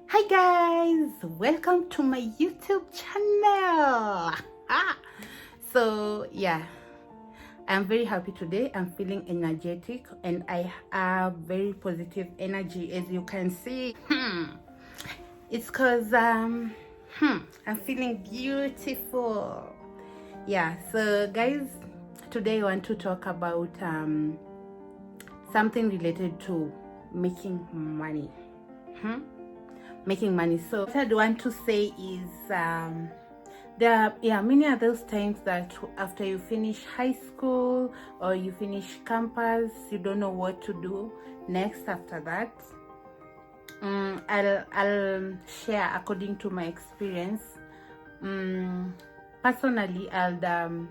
Hi guys, welcome to my YouTube channel. So yeah, I'm very happy today. I'm feeling energetic and I have very positive energy, as you can see. It's cause I'm feeling beautiful. Yeah, so guys, today I want to talk about something related to making money. Making money. So what I want to say is there are many of those times that after you finish high school or you finish campus, you don't know what to do next after that. I'll share according to my experience. Personally, I'll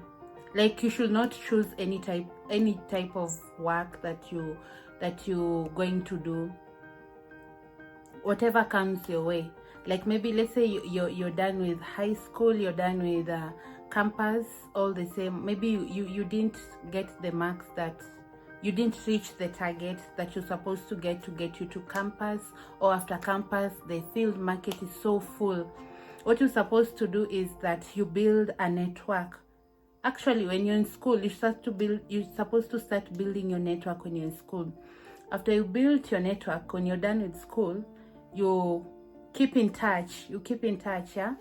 like, you should not choose any type of work that you're going to do. Whatever comes your way. Like, maybe let's say you're done with high school, you're done with campus, all the same. Maybe you didn't get the marks, that you didn't reach the target that you're supposed to get you to campus, or after campus the field market is so full. What you're supposed to do is that you build a network. Actually, when you're in school, you're supposed to start building your network when you're in school. After you build your network, when you're done with school, you keep in touch. Yeah.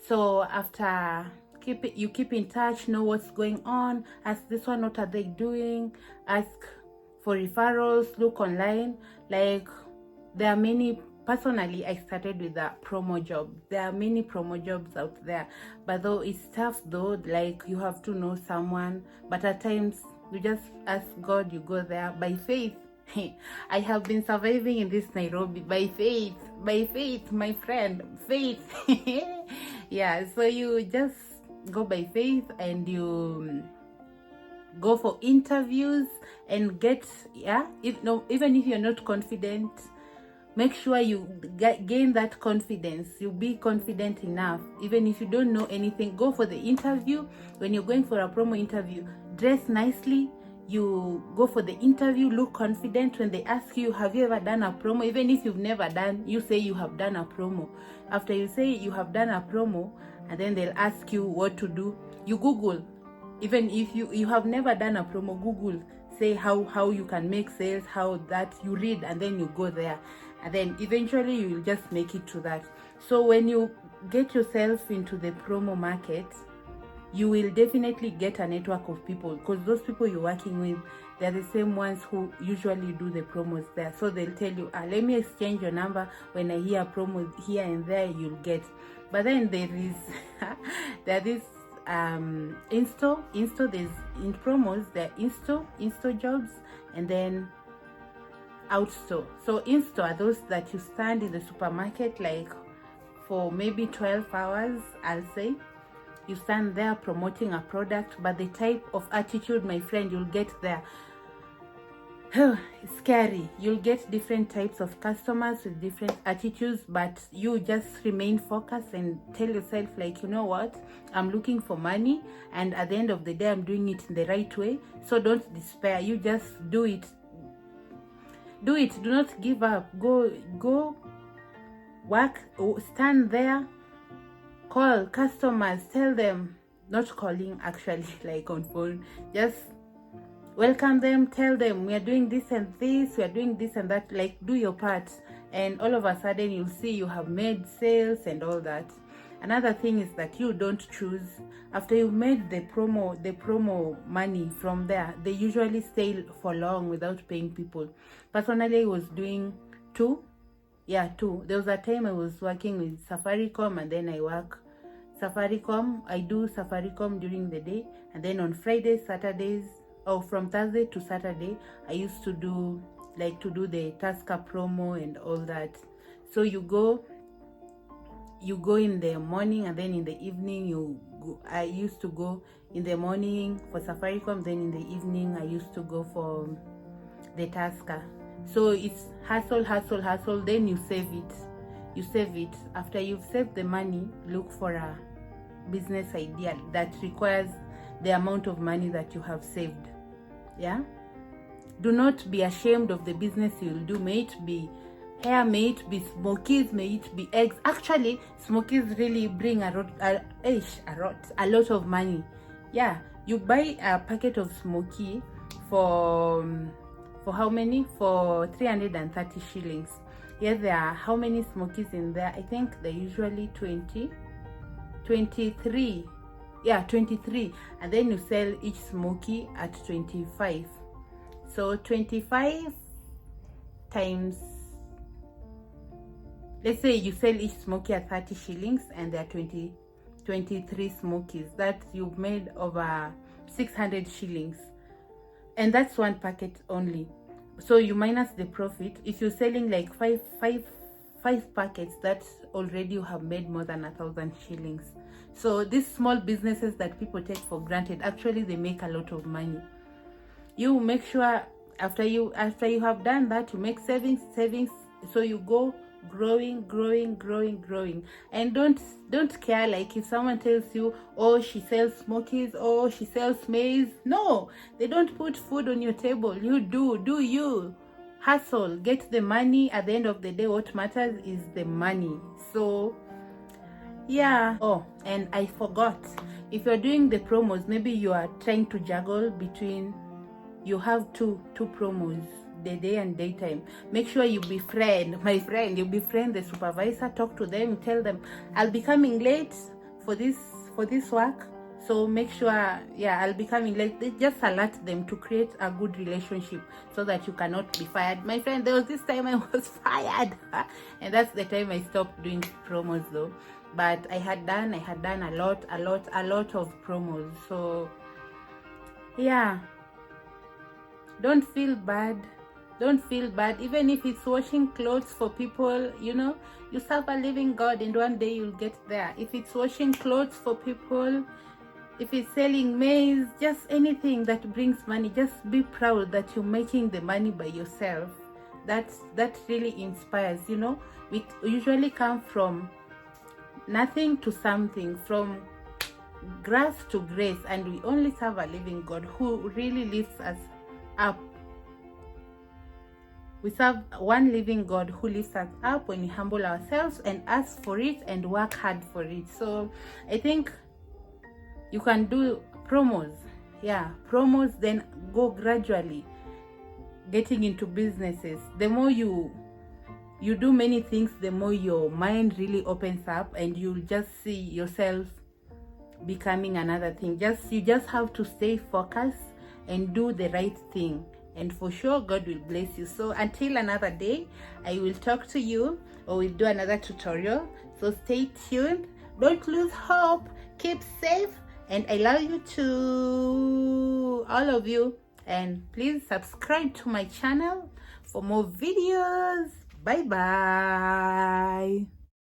So after you keep in touch, know what's going on, ask this one what are they doing, ask for referrals, look online. Like, there are many. Personally, I started with a promo job. There are many promo jobs out there, but though it's tough though, like, you have to know someone, but at times you just ask God, you go there by faith. I have been surviving in this Nairobi by faith, my friend, faith. Yeah, so you just go by faith and you go for interviews and get, yeah, even if you're not confident, make sure you gain that confidence. You be confident enough. Even if you don't know anything, go for the interview. When you're going for a promo interview, dress nicely. You go for the interview, look confident. When they ask you, have you ever done a promo? Even if you've never done, you say you have done a promo. After you say you have done a promo, and then they'll ask you what to do, you Google. Even if you have never done a promo, Google, say how you can make sales, how that, you read, and then you go there, and then eventually you will just make it to that. So when you get yourself into the promo market, you will definitely get a network of people, because those people you're working with, they're the same ones who usually do the promos there. So they'll tell you, let me exchange your number. When I hear promo here and there, you'll get. But then there is there is insto there's in promos, there are insto jobs, and then outstore. So insto are those that you stand in the supermarket, like, for maybe 12 hours, I'll say. You stand there promoting a product, but the type of attitude, my friend, you'll get there, it's scary. You'll get different types of customers with different attitudes, but you just remain focused and tell yourself, like, you know what, I'm looking for money, and at the end of the day, I'm doing it in the right way. So don't despair. You just do it. Do not give up. Go work, stand there, call customers, tell them, not calling actually, like on phone, just welcome them, tell them we are doing this and this, we are doing this and that. Like, do your part, and all of a sudden you'll see you have made sales and all that. Another thing is that you don't choose. After you made the promo money from there, they usually stay for long without paying people. Personally, I was doing two. There was a time I was working with Safaricom, and then I do Safaricom during the day, and then on Fridays, Saturdays, or from Thursday to Saturday, I used to do the Tusker promo and all that. So you go in the morning, and then in the evening I used to go in the morning for Safaricom, then in the evening I used to go for the Tusker. So it's hustle, then you save it. After you've saved the money, look for a business idea that requires the amount of money that you have saved. Yeah, do not be ashamed of the business you'll do. May it be Here may it be smokies, may it be eggs. Actually, smokies really bring a lot of money. Yeah, you buy a packet of smoky for how many? For 330 shillings. Yes, there are how many smokies in there? I think they're usually 23. Yeah, 23. And then you sell each smoky at 25. So 25 times, let's say you sell each smoky at 30 shillings and there are 23 smokies. That you've made over 600 shillings. And that's one packet only. So you minus the profit. If you're selling like five packets, that already you have made more than 1,000 shillings. So these small businesses that people take for granted, actually they make a lot of money. You make sure after you have done that, you make savings. So you go growing, and don't care like if someone tells you, oh, she sells smokies, oh, she sells maize. No, they don't put food on your table. You do you hustle, get the money. At the end of the day, what matters is the money. So yeah. Oh, and I forgot, if you're doing the promos, maybe you are trying to juggle between, you have two promos, the day and daytime. Make sure you befriend you befriend the supervisor, talk to them, tell them, I'll be coming late for this work, so make sure, yeah, I'll be coming late. They just alert them to create a good relationship so that you cannot be fired. My friend, there was this time I was fired and that's the time I stopped doing promos though. But I had done a lot of promos. So yeah, don't feel bad, even if it's washing clothes for people. You know, you serve a living God and one day you'll get there. If it's washing clothes for people, if it's selling maize, just anything that brings money, just be proud that you're making the money by yourself. That really inspires. You know, we usually come from nothing to something, from grass to grace, and we only serve a living God who really lifts us up. We serve one living God who lifts us up when we humble ourselves and ask for it and work hard for it. So I think you can do promos. Yeah, promos, then go gradually getting into businesses. The more you do many things, the more your mind really opens up and you'll just see yourself becoming another thing. You just have to stay focused and do the right thing, and for sure God will bless you. So until another day, I will talk to you, or we'll do another tutorial. So stay tuned, don't lose hope, keep safe, and I love you to all of you. And please subscribe to my channel for more videos. Bye bye.